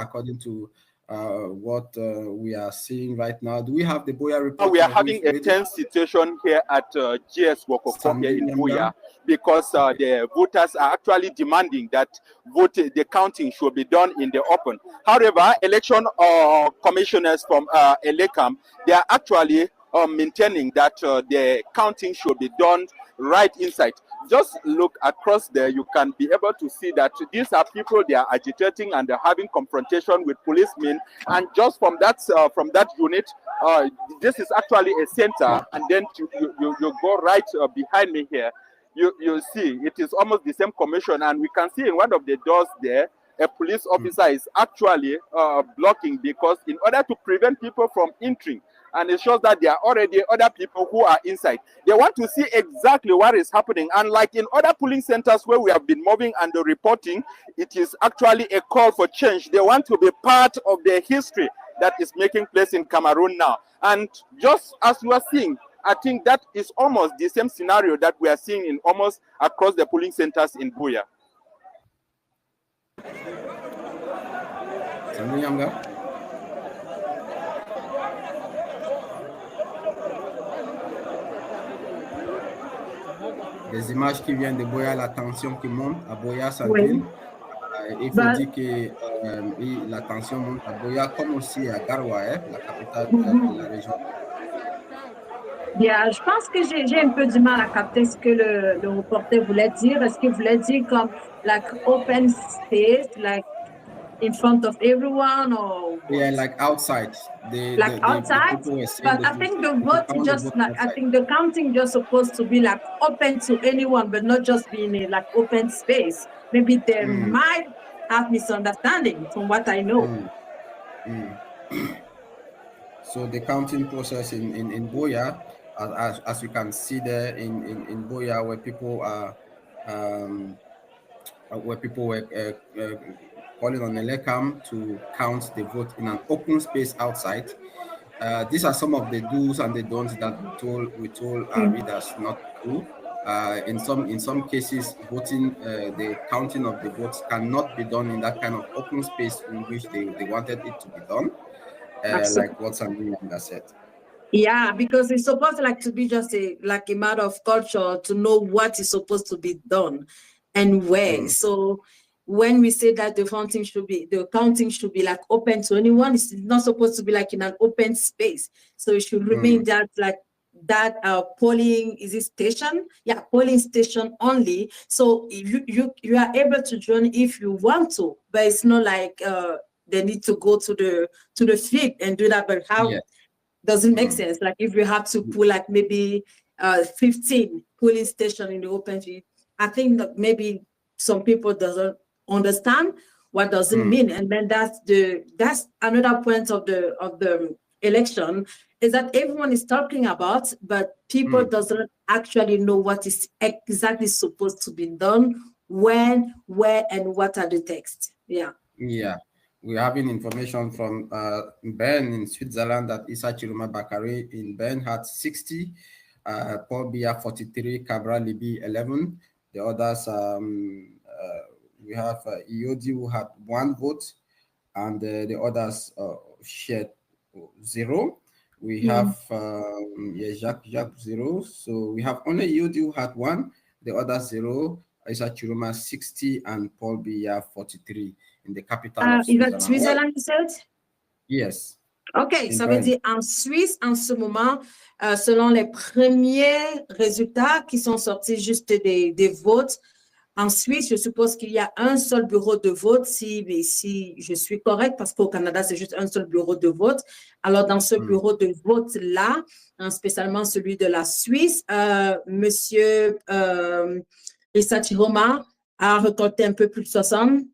According to what we are seeing right now. Do we have the Boya report? We are having a tense situation here at GS Wokoko here in Boya, because the voters are actually demanding that the counting should be done in the open. However, election commissioners from Elekam, they are actually maintaining that the counting should be done right inside. Just look across there, you can be able to see that these are people, they are agitating and they're having confrontation with policemen. And just from that unit, this is actually a center, and then you go right behind me here. You see it is almost the same commission, and we can see in one of the doors there, a police officer is actually blocking, because in order to prevent people from entering, and it shows that there are already other people who are inside. They want to see exactly what is happening. And like in other polling centers where we have been moving and reporting, it is actually a call for change. They want to be part of the history that is making place in Cameroon now. And just as we are seeing, I think that is almost the same scenario that we are seeing in almost across the polling centers in Buya. Des images qui viennent de Boya, la tension qui monte à Boya, Sandrine. Il faut dire que la tension monte à Boya, comme aussi à Garwa, la capitale de la région. Yeah, je pense que j'ai un peu du mal à capter ce que le reporter voulait dire. Est-ce qu'il voulait dire comme like open space, like in front of everyone, or yeah, like outside? Outside, but I think the voting just like I think the counting just supposed to be like open to anyone, but not just being a like open space. Maybe they might have misunderstanding from what I know. So the counting process in Boya, as you can see there in Boya, where people are were calling on Elekam to count the vote in an open space outside. These are some of the do's and the don'ts that we told our readers not to do. In some cases, voting, the counting of the votes cannot be done in that kind of open space in which they wanted it to be done, like what Sandrine said. Yeah, because it's supposed to be just a matter of culture to know what is supposed to be done and where. So when we say that the counting should be like open to anyone, it's not supposed to be like in an open space. So it should remain that polling station, polling station only. So you are able to join if you want to, but it's not like they need to go to the field and do that. But how doesn't make sense? Like if you have to pull like maybe 15 polling station in the open field, I think that maybe some people doesn't understand what does it mean, and then that's another point of the election, is that everyone is talking about, but people doesn't actually know what is exactly supposed to be done, when, where, and what are the texts. We're having information from Bern in Switzerland that Issa Chiruma Bakare in Bern had 60, Paul Biya 43, Cabral Libi 11. The others, we have Iodi who had 1 vote, and the others shared 0. We have Jacques 0. So we have only Iodi who had 1, the others 0. Issa Chiruma 60 and Paul Biya 43 in the capital of Switzerland. Is that Switzerland, you said? Yes. OK, ça veut dire en Suisse, en ce moment, selon les premiers résultats qui sont sortis juste des votes, en Suisse, je suppose qu'il y a un seul bureau de vote, si je suis correcte, parce qu'au Canada, c'est juste un seul bureau de vote. Alors, dans ce bureau de vote-là, spécialement celui de la Suisse, Monsieur Issa Chiroma a récolté un peu plus de 60%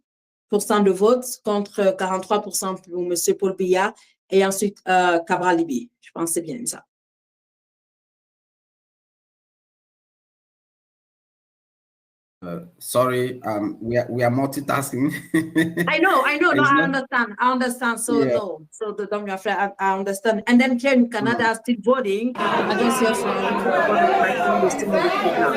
de votes contre 43% pour M. Paul Biya et ensuite Cabral Libi. Je pense que c'est bien ça. Sorry, we are multitasking. I know. No, I understand. So no, so don't be afraid. I understand. And then here in Canada, are still voting. I just hear from one of my colleagues still on the street now.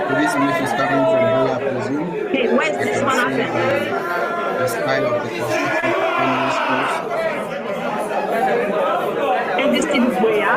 This image is coming from Boya, I presume. Okay, where's this one happening? The style of the construction of primary schools. And this is Boya.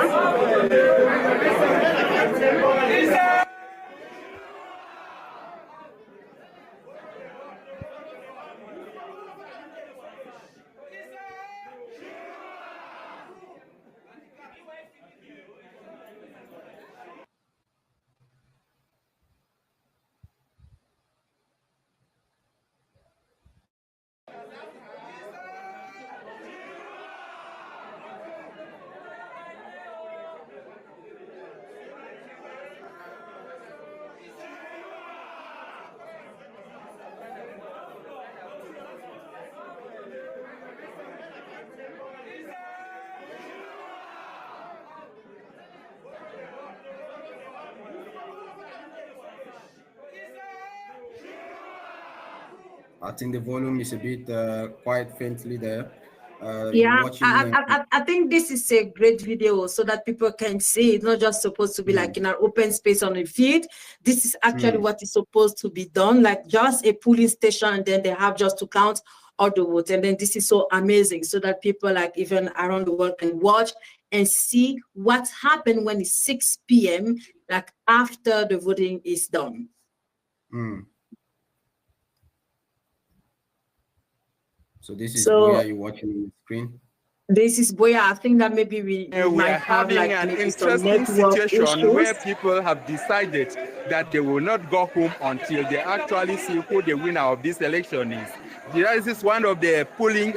I think the volume is a bit quite faintly there. I think this is a great video so that people can see it's not just supposed to be like in an open space on the field. This is actually what is supposed to be done, like just a polling station, and then they have just to count all the votes. And then this is so amazing so that people like even around the world can watch and see what happened when it's 6 p.m. like after the voting is done. So this is Boya you're watching on the screen. This is Boya. I think that maybe we might have like an interesting situation where people have decided that they will not go home until they actually see who the winner of this election is. This is one of the polling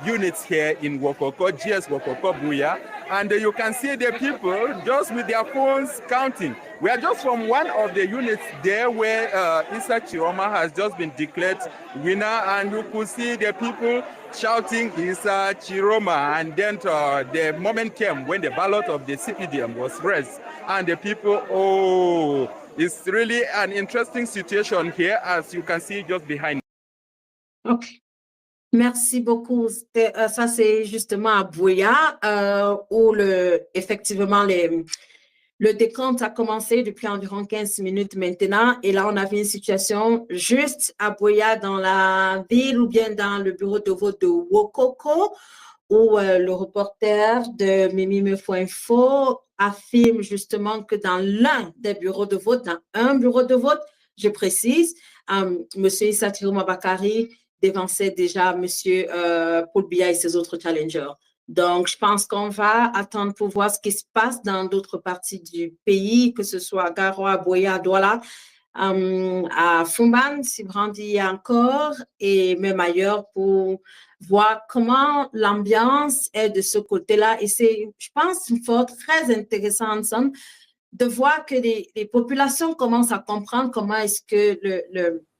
units here in Wokoko, GS Wokoko Boya, and you can see the people just with their phones counting. We are just from one of the units there where Issa Chiroma has just been declared winner, and you could see the people shouting Issa Chiroma, and then the moment came when the ballot of the CPDM was raised, and the people, oh, it's really an interesting situation here, as you can see just behind. Okay. Merci beaucoup. Ça, c'est justement à Boya, où effectivement, le décompte a commencé depuis environ 15 minutes maintenant. Et là, on avait une situation juste à Boya, dans la ville ou bien dans le bureau de vote de Wokoko, où le reporter de Mimi Mefo Info affirme justement que dans l'un des bureaux de vote, dans un bureau de vote, je précise, M. Issa Chiroma Bakari dévançait déjà M. Paul Biya et ses autres challengers. Donc, je pense qu'on va attendre pour voir ce qui se passe dans d'autres parties du pays, que ce soit à Garoua, Boya, Douala, à Fumban, Sibrandi encore, et même ailleurs, pour voir comment l'ambiance est de ce côté-là. Et c'est, je pense, une fois très intéressant ensemble de voir que les populations commencent à comprendre comment est-ce que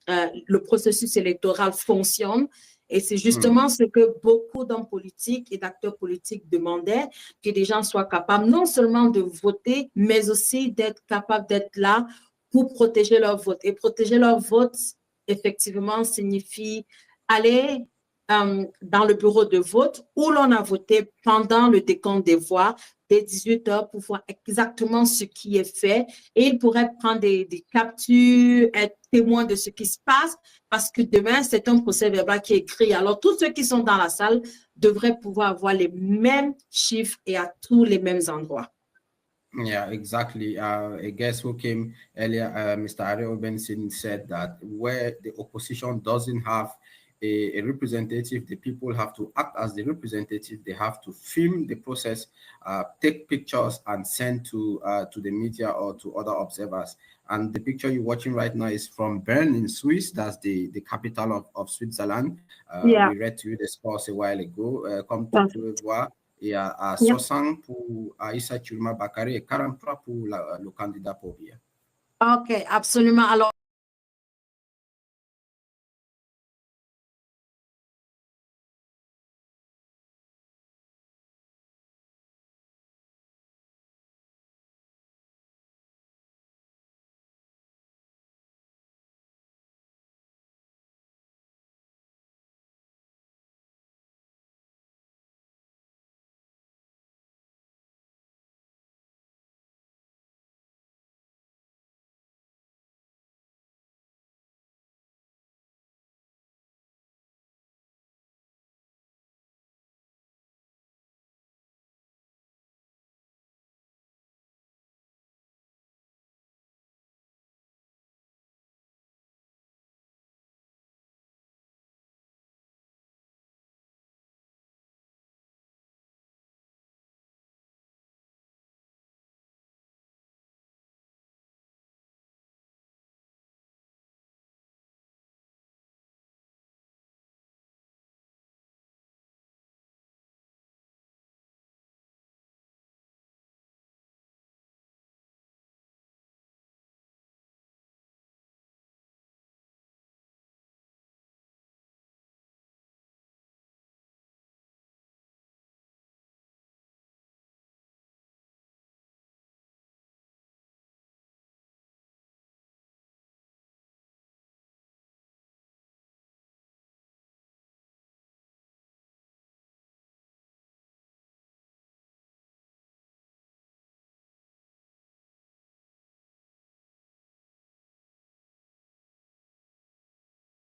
le processus électoral fonctionne. Et c'est justement ce que beaucoup d'hommes politiques et d'acteurs politiques demandaient, que les gens soient capables non seulement de voter, mais aussi d'être capables d'être là pour protéger leur vote. Et protéger leur vote, effectivement, signifie aller dans le bureau de vote où l'on a voté pendant le décompte des voix dès 18 heures pour voir exactement ce qui est fait. Et ils pourraient prendre des captures, être témoins de ce qui se passe, parce que demain, c'est un procès verbal qui est écrit. Alors, tous ceux qui sont dans la salle devraient pouvoir avoir les mêmes chiffres et à tous les mêmes endroits. Yeah, exactly. A guest who came earlier, Mr. Ariel Benson, said that where the opposition doesn't have a representative, the people have to act as the representative. They have to film the process, take pictures, and send to the media or to other observers. And the picture you're watching right now is from Bern in Swiss. That's the capital of Switzerland. Yeah. We read to you the scores a while ago. Comme tu peux voir, il y a 60 pour Issa Chiroma Bakari et 43 pour le candidat Pobia. OK, absolument. Alors,